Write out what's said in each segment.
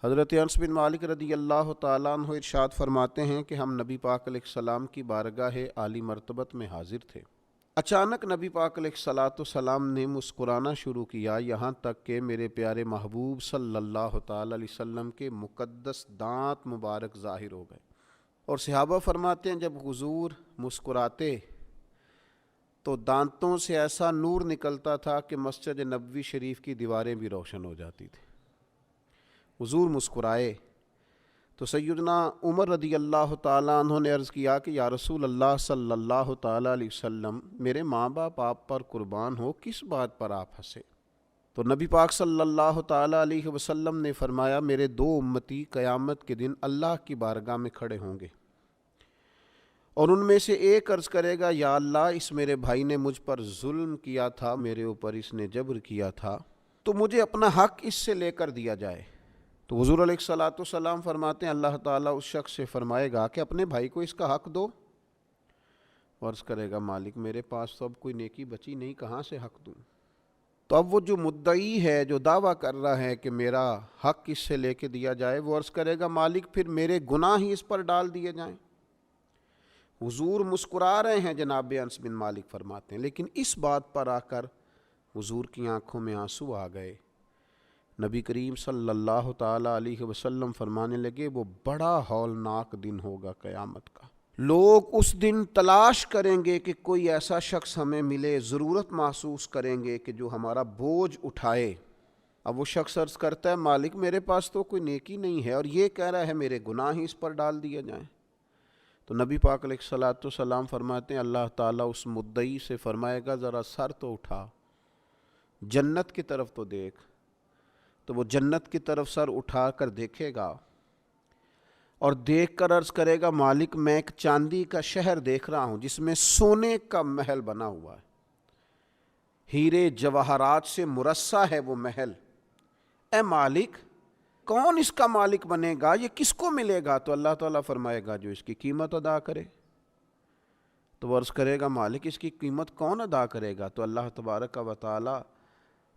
حضرت انس بن مالک رضی اللہ تعالیٰ عنہ ارشاد فرماتے ہیں کہ ہم نبی پاک علیہ السلام کی بارگاہ عالی مرتبت میں حاضر تھے۔ اچانک نبی پاک علیہ السلام نے مسکرانا شروع کیا، یہاں تک کہ میرے پیارے محبوب صلی اللہ تعالیٰ علیہ وسلم کے مقدس دانت مبارک ظاہر ہو گئے۔ اور صحابہ فرماتے ہیں جب حضور مسکراتے تو دانتوں سے ایسا نور نکلتا تھا کہ مسجد نبوی شریف کی دیواریں بھی روشن ہو جاتی تھیں۔ حضور مسکرائے تو سیدنا عمر رضی اللہ تعالیٰ عنہ نے عرض کیا کہ یا رسول اللہ صلی اللہ تعالیٰ علیہ وسلم، میرے ماں باپ آپ پر قربان ہو، کس بات پر آپ ہنسے؟ تو نبی پاک صلی اللہ تعالیٰ علیہ وسلم نے فرمایا، میرے دو امتی قیامت کے دن اللہ کی بارگاہ میں کھڑے ہوں گے، اور ان میں سے ایک عرض کرے گا، یا اللہ، اس میرے بھائی نے مجھ پر ظلم کیا تھا، میرے اوپر اس نے جبر کیا تھا، تو مجھے اپنا حق اس سے لے کر دیا جائے۔ تو حضور علیہ السلام فرماتے ہیں اللہ تعالیٰ اس شخص سے فرمائے گا کہ اپنے بھائی کو اس کا حق دو۔ عرض کرے گا، مالک میرے پاس تو اب کوئی نیکی بچی نہیں، کہاں سے حق دوں؟ تو اب وہ جو مدعی ہے، جو دعویٰ کر رہا ہے کہ میرا حق اس سے لے کے دیا جائے، وہ عرض کرے گا، مالک پھر میرے گناہ ہی اس پر ڈال دیے جائیں۔ حضور مسکرا رہے ہیں، جناب انس بن مالک فرماتے ہیں، لیکن اس بات پر آ کر حضور کی آنکھوں میں آنسو آ گئے۔ نبی کریم صلی اللہ تعالیٰ علیہ وسلم فرمانے لگے، وہ بڑا ہولناک دن ہوگا قیامت کا۔ لوگ اس دن تلاش کریں گے کہ کوئی ایسا شخص ہمیں ملے، ضرورت محسوس کریں گے کہ جو ہمارا بوجھ اٹھائے۔ اب وہ شخص عرض کرتا ہے، مالک میرے پاس تو کوئی نیکی نہیں ہے، اور یہ کہہ رہا ہے میرے گناہ ہی اس پر ڈال دیے جائیں۔ تو نبی پاک علیہ السلام فرماتے ہیں اللہ تعالیٰ اس مدعی سے فرمائے گا، ذرا سر تو اٹھا، جنت کی طرف تو دیکھ۔ تو وہ جنت کی طرف سر اٹھا کر دیکھے گا اور دیکھ کر عرض کرے گا، مالک میں ایک چاندی کا شہر دیکھ رہا ہوں جس میں سونے کا محل بنا ہوا ہے، ہیرے جواہرات سے مرصع ہے وہ محل۔ اے مالک، کون اس کا مالک بنے گا؟ یہ کس کو ملے گا؟ تو اللہ تعالیٰ فرمائے گا، جو اس کی قیمت ادا کرے۔ تو وہ عرض کرے گا، مالک اس کی قیمت کون ادا کرے گا؟ تو اللہ تبارک و تعالیٰ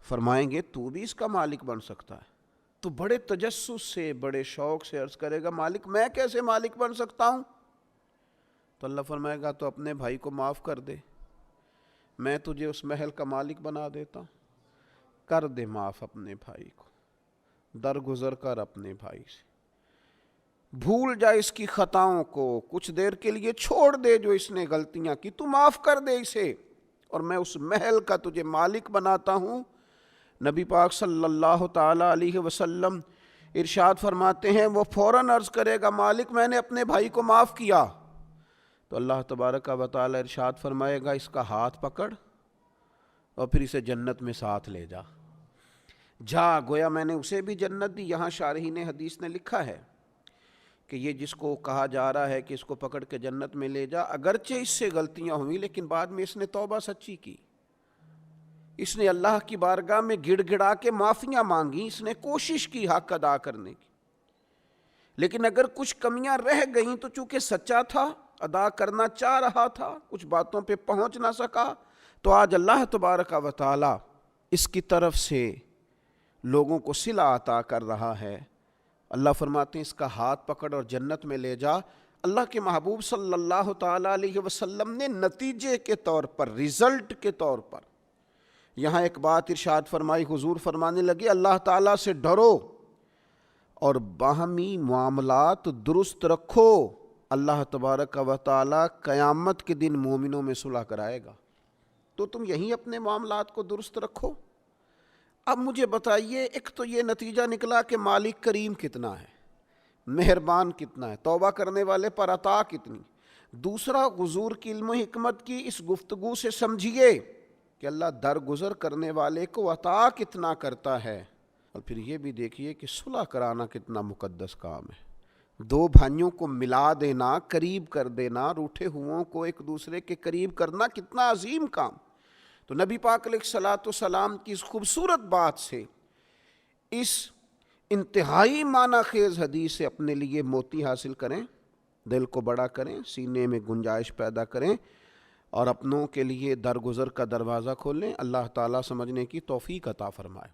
فرمائیں گے، تو بھی اس کا مالک بن سکتا ہے۔ تو بڑے تجسس سے، بڑے شوق سے عرض کرے گا، مالک میں کیسے مالک بن سکتا ہوں؟ تو اللہ فرمائے گا، تو اپنے بھائی کو معاف کر دے، میں تجھے اس محل کا مالک بنا دیتا ہوں۔ کر دے معاف اپنے بھائی کو، درگزر کر اپنے بھائی سے، بھول جا اس کی خطاؤں کو، کچھ دیر کے لیے چھوڑ دے جو اس نے غلطیاں کی، تو معاف کر دے اسے، اور میں اس محل کا تجھے مالک بناتا ہوں۔ نبی پاک صلی اللہ تعالیٰ علیہ وسلم ارشاد فرماتے ہیں، وہ فوراً عرض کرے گا، مالک میں نے اپنے بھائی کو معاف کیا۔ تو اللہ تبارک و تعالیٰ ارشاد فرمائے گا، اس کا ہاتھ پکڑ اور پھر اسے جنت میں ساتھ لے جا۔ جا، گویا میں نے اسے بھی جنت دی۔ یہاں شارحین حدیث نے لکھا ہے کہ یہ جس کو کہا جا رہا ہے کہ اس کو پکڑ کے جنت میں لے جا، اگرچہ اس سے غلطیاں ہوئیں لیکن بعد میں اس نے توبہ سچی کی، اس نے اللہ کی بارگاہ میں گڑ گڑا کے معافیاں مانگی، اس نے کوشش کی حق ادا کرنے کی، لیکن اگر کچھ کمیاں رہ گئیں تو چونکہ سچا تھا، ادا کرنا چاہ رہا تھا، کچھ باتوں پہ پہنچ نہ سکا، تو آج اللہ تبارک و تعالی اس کی طرف سے لوگوں کو صلہ عطا کر رہا ہے۔ اللہ فرماتے ہیں، اس کا ہاتھ پکڑ اور جنت میں لے جا۔ اللہ کے محبوب صلی اللہ تعالیٰ علیہ وسلم نے نتیجے کے طور پر، رزلٹ کے طور پر یہاں ایک بات ارشاد فرمائی۔ حضور فرمانے لگے، اللہ تعالیٰ سے ڈرو اور باہمی معاملات درست رکھو، اللہ تبارک و تعالیٰ قیامت کے دن مومنوں میں صلح کرائے گا، تو تم یہیں اپنے معاملات کو درست رکھو۔ اب مجھے بتائیے، ایک تو یہ نتیجہ نکلا کہ مالک کریم کتنا ہے، مہربان کتنا ہے، توبہ کرنے والے پر عطا کتنی۔ دوسرا، حضور کی علم و حکمت کی اس گفتگو سے سمجھیے کہ اللہ درگزر کرنے والے کو عطا کتنا کرتا ہے، اور پھر یہ بھی دیکھیے کہ صلح کرانا کتنا مقدس کام ہے۔ دو بھائیوں کو ملا دینا، قریب کر دینا، روٹھے ہوں کو ایک دوسرے کے قریب کرنا کتنا عظیم کام۔ تو نبی پاک علیہ السلام کی اس خوبصورت بات سے، اس انتہائی معنی خیز حدیث سے اپنے لیے موتی حاصل کریں، دل کو بڑا کریں، سینے میں گنجائش پیدا کریں، اور اپنوں کے لیے درگزر کا دروازہ کھولیں۔ اللہ تعالیٰ سمجھنے کی توفیق عطا فرمائے۔